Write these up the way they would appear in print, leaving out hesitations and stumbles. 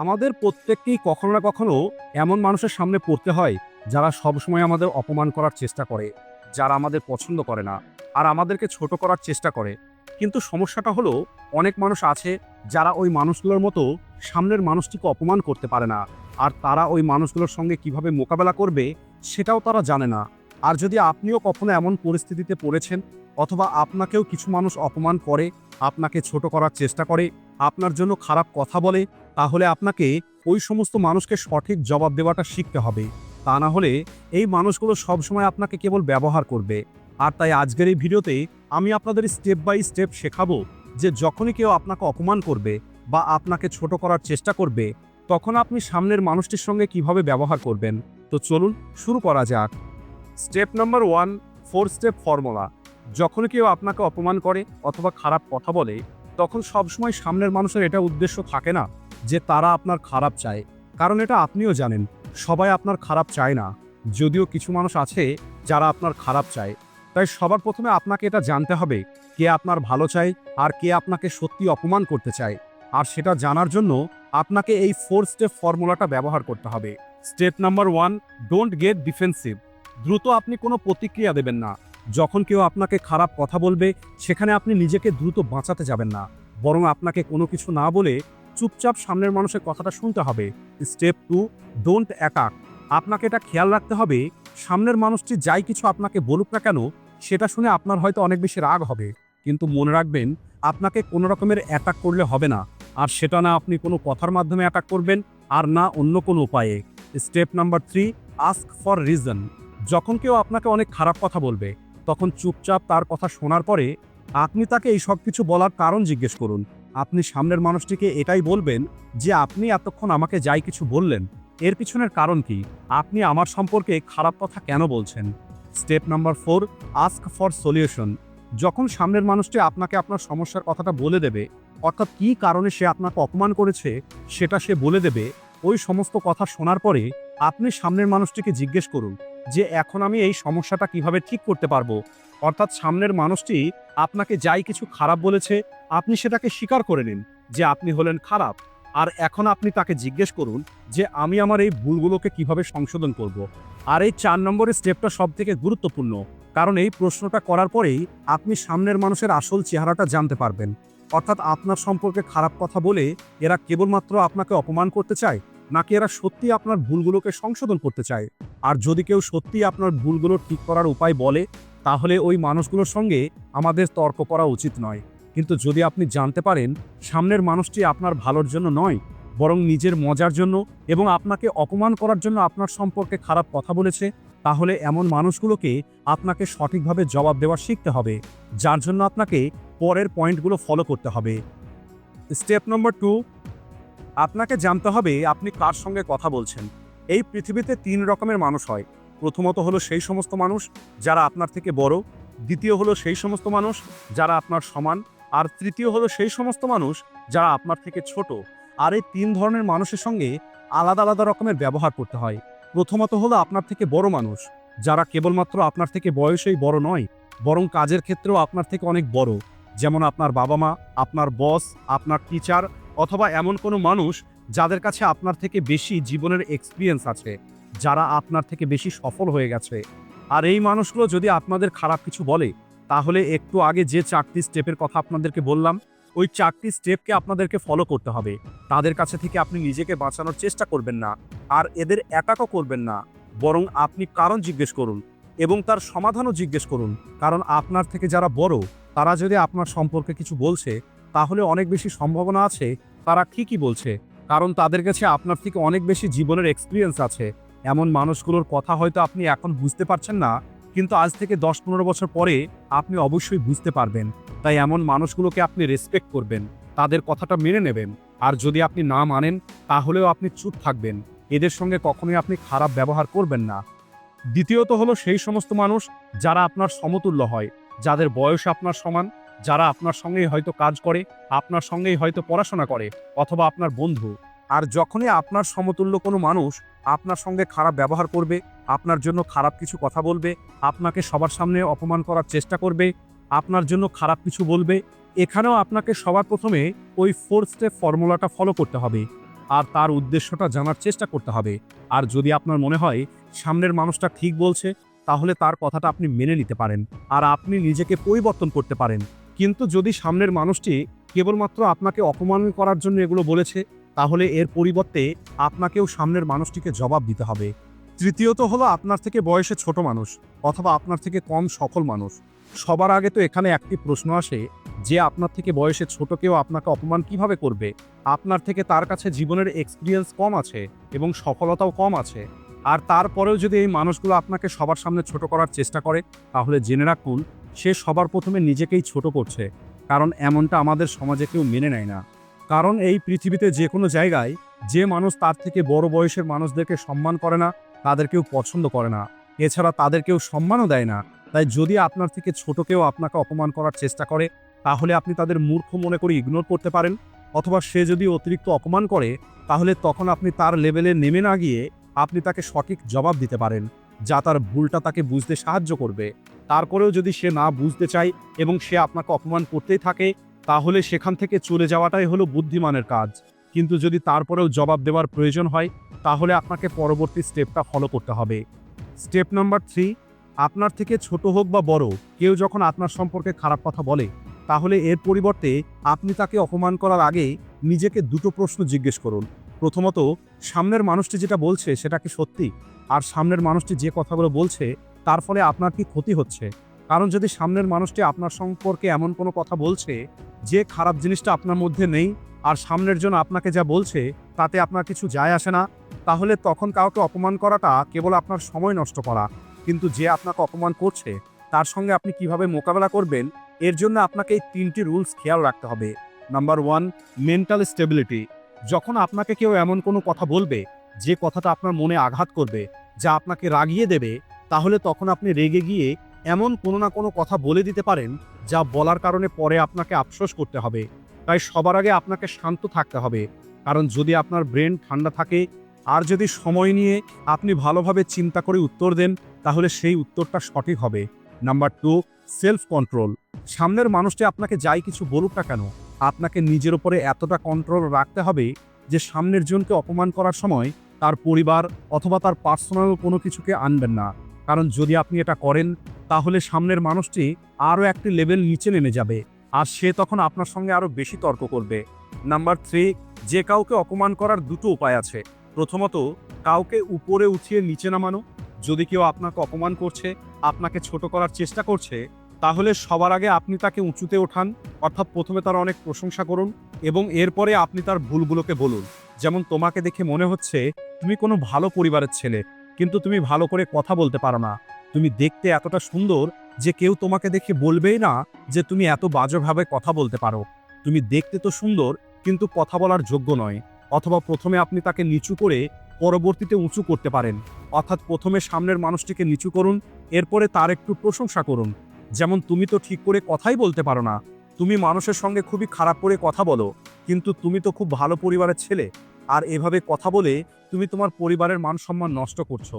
আমাদের প্রত্যেককেই কখনো না কখনো এমন মানুষের সামনে পড়তে হয় যারা সবসময় আমাদের অপমান করার চেষ্টা করে, যারা আমাদের পছন্দ করে না আর আমাদেরকে ছোট করার চেষ্টা করে। কিন্তু সমস্যাটা হলো, অনেক মানুষ আছে যারা ওই মানুষগুলোর মতো সামনের মানুষটিকে অপমান করতে পারে না, আর তারা ওই মানুষগুলোর সঙ্গে কিভাবে মোকাবেলা করবে সেটাও তারা জানে না। আর যদি আপনিও কখনো এমন পরিস্থিতিতে পড়েছেন, অথবা আপনাকেও কিছু মানুষ অপমান করে, আপনাকে ছোট করার চেষ্টা করে, আপনার জন্য খারাপ কথা বলে, তাহলে আপনাকে ওই সমস্ত মানুষকে সঠিক জবাব দেওয়াটা শিখতে হবে। তা না হলে এই মানুষগুলো সবসময় আপনাকে কেবল ব্যবহার করবে। আর তাই আজকের এই ভিডিওতে আমি আপনাদের স্টেপ বাই স্টেপ শেখাবো যে যখনই কেউ আপনাকে অপমান করবে বা আপনাকে ছোট করার চেষ্টা করবে, তখন আপনি সামনের মানুষটির সঙ্গে কিভাবে ব্যবহার করবেন। তো চলুন শুরু করা যাক। Step number 1, 4 step formula. যখন কেউ আপনাকে অপমান করে অথবা খারাপ কথা বলে, তখন সবসময় সামনের মানুষের এটা উদ্দেশ্য থাকে না যে তারা আপনার খারাপ চায়। কারণ এটা আপনিও জানেন, সবাই আপনার খারাপ চায় না। যদিও কিছু মানুষ আছে যারা আপনার খারাপ চায়। তাই সবার প্রথমে আপনাকে এটা জানতে হবে কে আপনার ভালো চায় আর কে আপনাকে সত্যি অপমান করতে চায়। আর সেটা জানার জন্য আপনাকে এই 4 স্টেপ ফর্মুলাটা ব্যবহার করতে হবে। Step number 1, don't get defensive. দ্রুত আপনি কোনো প্রতিক্রিয়া দেবেন না। যখন কেউ আপনাকে খারাপ কথা বলবে, সেখানে আপনি নিজেকে দ্রুত বাঁচাতে যাবেন না, বরং আপনাকে কোনো কিছু না বলে চুপচাপ সামনের মানুষের কথাটা শুনতে হবে। Step 2, don't attack. আপনাকে এটা খেয়াল রাখতে হবে, সামনের মানুষটি যাই কিছু আপনাকে বলুক না কেন, সেটা শুনে আপনার হয়তো অনেক বেশি রাগ হবে, কিন্তু মনে রাখবেন আপনাকে কোনো রকমের অ্যাটাক করলে হবে না। আর সেটা না আপনি কোনো কথার মাধ্যমে অ্যাটাক করবেন, আর না অন্য কোনো উপায়ে। Step number 3, ask for reason. যখন কেউ আপনাকে অনেক খারাপ কথা বলবে, তখন চুপচাপ তার কথা শোনার পরে আপনি তাকে এই সব কিছু বলার কারণ জিজ্ঞেস করুন। আপনি সামনের মানুষটিকে এটাই বলবেন যে আপনি এতক্ষণ আমাকে যাই কিছু বললেন, এর পিছনের কারণ কি? আপনি আমার সম্পর্কে খারাপ কথা কেন বলছেন? Step number 4, ask for solution. যখন সামনের মানুষটি আপনাকে আপনার সমস্যার কথাটা বলে দেবে, অর্থাৎ কী কারণে সে আপনাকে অপমান করেছে সেটা সে বলে দেবে, ওই সমস্ত কথা শোনার পরে আপনি সামনের মানুষটিকে জিজ্ঞেস করুন যে এখন আমি এই সমস্যাটা কিভাবে ঠিক করতে পারবো। অর্থাৎ সামনের মানুষটি আপনাকে যাই কিছু খারাপ বলেছে, আপনি সেটাকে স্বীকার করে নিন যে আপনি হলেন খারাপ। আর এখন আপনি তাকে জিজ্ঞেস করুন যে আমি আমার এই ভুলগুলোকে কিভাবে সংশোধন করব। আর এই 4 নম্বরের স্টেপটা সব থেকে গুরুত্বপূর্ণ, কারণ এই প্রশ্নটা করার পরেই আপনি সামনের মানুষের আসল চেহারাটা জানতে পারবেন। অর্থাৎ আপনার সম্পর্কে খারাপ কথা বলে এরা কেবলমাত্র আপনাকে অপমান করতে চায়, নাকি এরা সত্যি আপনার ভুলগুলোকে সংশোধন করতে চায়। আর যদি কেউ সত্যি আপনার ভুলগুলো ঠিক করার উপায় বলে, তাহলে ওই মানুষগুলোর সঙ্গে আমাদের তর্ক করা উচিত নয়। কিন্তু যদি আপনি জানতে পারেন সামনের মানুষটি আপনার ভালোর জন্য নয়, বরং নিজের মজার জন্য এবং আপনাকে অপমান করার জন্য আপনার সম্পর্কে খারাপ কথা বলেছে, তাহলে এমন মানুষগুলোকে আপনাকে সঠিকভাবে জবাব দেওয়া শিখতে হবে, যার জন্য আপনাকে পরের পয়েন্টগুলো ফলো করতে হবে। স্টেপ নম্বর 2, আপনাকে জানতে হবে আপনি কার সঙ্গে কথা বলছেন। এই পৃথিবীতে 3 রকমের মানুষ হয়। প্রথমত হলো সেই সমস্ত মানুষ যারা আপনার থেকে বড়, দ্বিতীয় হলো সেই সমস্ত মানুষ যারা আপনার সমান, আর তৃতীয় হলো সেই সমস্ত মানুষ যারা আপনার থেকে ছোট। আর এই 3 ধরনের মানুষের সঙ্গে আলাদা আলাদা রকমের ব্যবহার করতে হয়। প্রথমত হলো আপনার থেকে বড় মানুষ, যারা কেবলমাত্র আপনার থেকে বয়সেই বড় নয়, বরং কাজের ক্ষেত্রেও আপনার থেকে অনেক বড়। যেমন আপনার বাবা মা, আপনার বস, আপনার টিচার, অথবা এমন কোনো মানুষ যাদের কাছে আপনার থেকে বেশি জীবনের এক্সপিরিয়েন্স আছে, যারা আপনার থেকে বেশি সফল হয়ে গেছে। আর এই মানুষগুলো যদি আপনাদের খারাপ কিছু বলে, তাহলে একটু আগে যে 4টি স্টেপের কথা আপনাদেরকে বললাম, ওই 4টি স্টেপকে আপনাদেরকে ফলো করতে হবে। তাদের কাছে থেকে আপনি নিজেকে বাঁচানোর চেষ্টা করবেন না, আর এদের অ্যাটাকও করবেন না, বরং আপনি কারণ জিজ্ঞেস করুন এবং তার সমাধানও জিজ্ঞেস করুন। কারণ আপনার থেকে যারা বড়, তারা যদি আপনার সম্পর্কে কিছু বলছে, তাহলে অনেক বেশি সম্ভাবনা আছে তারা ঠিকই বলছে, কারণ তাদের কাছে আপনার থেকে অনেক বেশি জীবনের এক্সপিরিয়েন্স আছে। এমন মানুষগুলোর কথা হয়তো আপনি এখন বুঝতে পারছেন না, কিন্তু আজ থেকে 10-15 বছর পরে আপনি অবশ্যই বুঝতে পারবেন। তাই এমন মানুষগুলোকে আপনি রেসপেক্ট করবেন, তাদের কথাটা মেনে নেবেন। আর যদি আপনি না মানেন, তাহলেও আপনি চুপ থাকবেন। এদের সঙ্গে কখনোই আপনি খারাপ ব্যবহার করবেন না। দ্বিতীয়ত হলো সেই সমস্ত মানুষ যারা আপনার সমতুল্য হয়, যাদের বয়স আপনার সমান, যারা আপনার সঙ্গেই হয়তো কাজ করে, আপনার সঙ্গেই হয়তো পড়াশোনা করে, অথবা আপনার বন্ধু। আর যখনই আপনার সমতুল্য কোনো মানুষ আপনার সঙ্গে খারাপ ব্যবহার করবে, আপনার জন্য খারাপ কিছু কথা বলবে, আপনাকে সবার সামনে অপমান করার চেষ্টা করবে, আপনার জন্য খারাপ কিছু বলবে, এখানেও আপনাকে সবার প্রথমে ওই 4 স্টেপ ফর্মুলাটা ফলো করতে হবে। আর তার উদ্দেশ্যটা জানার চেষ্টা করতে হবে। আর যদি আপনার মনে হয় সামনের মানুষটা ঠিক বলছে, তাহলে তার কথাটা আপনি মেনে নিতে পারেন আর আপনি নিজেকে পরিবর্তন করতে পারেন। কিন্তু যদি সামনের মানুষটি কেবলমাত্র আপনাকে অপমান করার জন্য এগুলো বলেছে, তাহলে এর পরিবর্তে আপনাকেও সামনের মানুষটিকে জবাব দিতে হবে। তৃতীয়ত হলো আপনার থেকে বয়সে ছোট মানুষ অথবা আপনার থেকে কম সফল মানুষ। সবার আগে তো এখানে একটি প্রশ্ন আসে যে আপনার থেকে বয়সে ছোট কেউ আপনাকে অপমান কিভাবে করবে? আপনার থেকে তার কাছে জীবনের এক্সপিরিয়েন্স কম আছে এবং সফলতাও কম আছে। আর তারপরেও যদি এই মানুষগুলো আপনাকে সবার সামনে ছোট করার চেষ্টা করে, তাহলে জেনে রাখুন সে সবার প্রথমে নিজেকেই ছোট করছে। কারণ এমনটা আমাদের সমাজে কেউ মেনে নেয় না। কারণ এই পৃথিবীতে যে কোনো জায়গায় যে মানুষ তার থেকে বড় বয়সের মানুষদেরকে সম্মান করে না, তাদের কেউ পছন্দ করে না। এছাড়া তাদের কেউ সম্মানও দেয় না। তাই যদি আপনার থেকে ছোট কেউ আপনাকে অপমান করার চেষ্টা করে, তাহলে আপনি তাদের মূর্খ মনে করে ইগনোর করতে পারেন। অথবা সে যদি অতিরিক্ত অপমান করে, তাহলে তখন আপনি তার লেভেলে নেমে না গিয়ে আপনি তাকে সঠিক জবাব দিতে পারেন, যা তার ভুলটা তাকে বুঝতে সাহায্য করবে। তারপরেও যদি সে না বুঝতে চায় এবং সে আপনাকে অপমান করতেই থাকে, তাহলে সেখান থেকে চলে যাওয়াটাই হলো বুদ্ধিমানের কাজ। কিন্তু যদি তারপরেও জবাব দেওয়ার প্রয়োজন হয়, তাহলে আপনাকে পরবর্তী স্টেপটা ফলো করতে হবে। স্টেপ নাম্বার 3, আপনার থেকে ছোট হোক বা বড় কেউ যখন আপনার সম্পর্কে খারাপ কথা বলে, তাহলে এর পরিবর্তে আপনি তাকে অপমান করার আগে নিজেকে দুটো প্রশ্ন জিজ্ঞেস করুন। প্রথমত, সামনের মানুষটি যেটা বলছে সেটা কি সত্যি? আর সামনের মানুষটি যে কথাগুলো বলছে তার ফলে আপনার কি ক্ষতি হচ্ছে? কারণ যদি সামনের মানুষটি আপনার সম্পর্কে এমন কোনো কথা বলছে যে খারাপ জিনিসটা আপনার মধ্যে নেই, আর সামনের জন আপনাকে যা বলছে তাতে আপনার কিছু যায় আসে না, তাহলে তখন কাউকে অপমান করাটা কেবল আপনার সময় নষ্ট করা। কিন্তু যে আপনাকে অপমান করছে তার সঙ্গে আপনি কিভাবে মোকাবেলা করবেন, এর জন্য আপনাকে এই 3টি রুলস খেয়াল রাখতে হবে। Number 1, mental stability. যখন আপনাকে কেউ এমন কোনো কথা বলবে যে কথাটা আপনার মনে আঘাত করবে, যা আপনাকে রাগিয়ে দেবে, তাহলে তখন আপনি রেগে গিয়ে এমন কোনো না কোনো কথা বলে দিতে পারেন যা বলার কারণে পরে আপনাকে আফসোস করতে হবে। তাই সবার আগে আপনাকে শান্ত থাকতে হবে। কারণ যদি আপনার ব্রেন ঠান্ডা থাকে আর যদি সময় নিয়ে আপনি ভালোভাবে চিন্তা করে উত্তর দেন, তাহলে সেই উত্তরটা সঠিক হবে। Number 2, self control. সামনের মানুষটি আপনাকে যাই কিছু বলুক না কেন, আপনাকে নিজের উপরে এতটা কন্ট্রোল রাখতে হবে যে সামনের জনকে অপমান করার সময় তার পরিবার অথবা তার পার্সোনাল কোনো কিছুকে আনবেন না। কারণ যদি আপনি এটা করেন, তাহলে সামনের মানুষটি আরও একটি লেভেল নিচে নেমে যাবে আর সে তখন আপনার সঙ্গে আরও বেশি তর্ক করবে। নাম্বার 3, যে কাউকে অপমান করার দুটো উপায় আছে। প্রথমত, কাউকে উপরে উঠিয়ে নিচে নামানো। যদি কেউ আপনাকে অপমান করছে, আপনাকে ছোট করার চেষ্টা করছে, তাহলে সবার আগে আপনি তাকে উঁচুতে ওঠান। অর্থাৎ প্রথমে তার অনেক প্রশংসা করুন এবং এরপরে আপনি তার ভুলগুলোকে বলুন। যেমন, তোমাকে দেখে মনে হচ্ছে তুমি কোনো ভালো পরিবারের ছেলে, কিন্তু তুমি ভালো করে কথা বলতে পারো না। তুমি দেখতে এতটা সুন্দর যে কেউ তোমাকে দেখে বলবেই না যে তুমি এত বাজেভাবে কথা বলতে পারো। তুমি দেখতে তো সুন্দর, কিন্তু কথা বলার যোগ্য নয়। অথবা প্রথমে আপনি তাকে নিচু করে পরবর্তীতে উঁচু করতে পারেন। অর্থাৎ প্রথমে সামনের মানুষটিকে নিচু করুন, এরপরে তার একটু প্রশংসা করুন। যেমন, তুমি তো ঠিক করে কথাই বলতে পারো না, তুমি মানুষের সঙ্গে খুবই খারাপ করে কথা বলো, কিন্তু তুমি তো খুব ভালো পরিবারের ছেলে। আর এভাবে কথা বলে তুমি তোমার পরিবারের মান সম্মান নষ্ট করছো।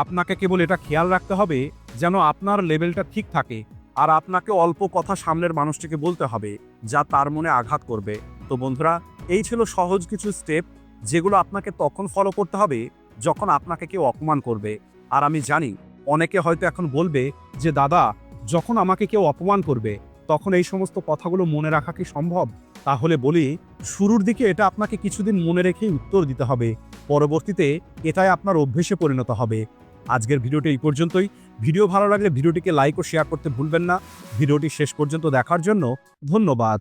আপনাকে কেবল এটা খেয়াল রাখতে হবে যেন আপনার লেভেলটা ঠিক থাকে, আর আপনাকে অল্প কথা সামনের মানুষটিকে বলতে হবে যা তার মনে আঘাত করবে। তো বন্ধুরা, এই ছিল সহজ কিছু স্টেপ যেগুলো আপনাকে তখন ফলো করতে হবে যখন আপনাকে কেউ অপমান করবে। আর আমি জানি অনেকে হয়তো এখন বলবে যে দাদা, যখন আমাকে কেউ অপমান করবে তখন এই সমস্ত কথাগুলো মনে রাখা কি সম্ভব? তাহলে বলি, শুরুর দিকে এটা আপনাকে কিছুদিন মনে রেখেই উত্তর দিতে হবে। পরবর্তীতে এটাই আপনার অভ্যেসে পরিণত হবে। আজকের ভিডিওটি এই পর্যন্তই। ভিডিও ভালো লাগলে ভিডিওটিকে লাইক ও শেয়ার করতে ভুলবেন না। ভিডিওটি শেষ পর্যন্ত দেখার জন্য ধন্যবাদ।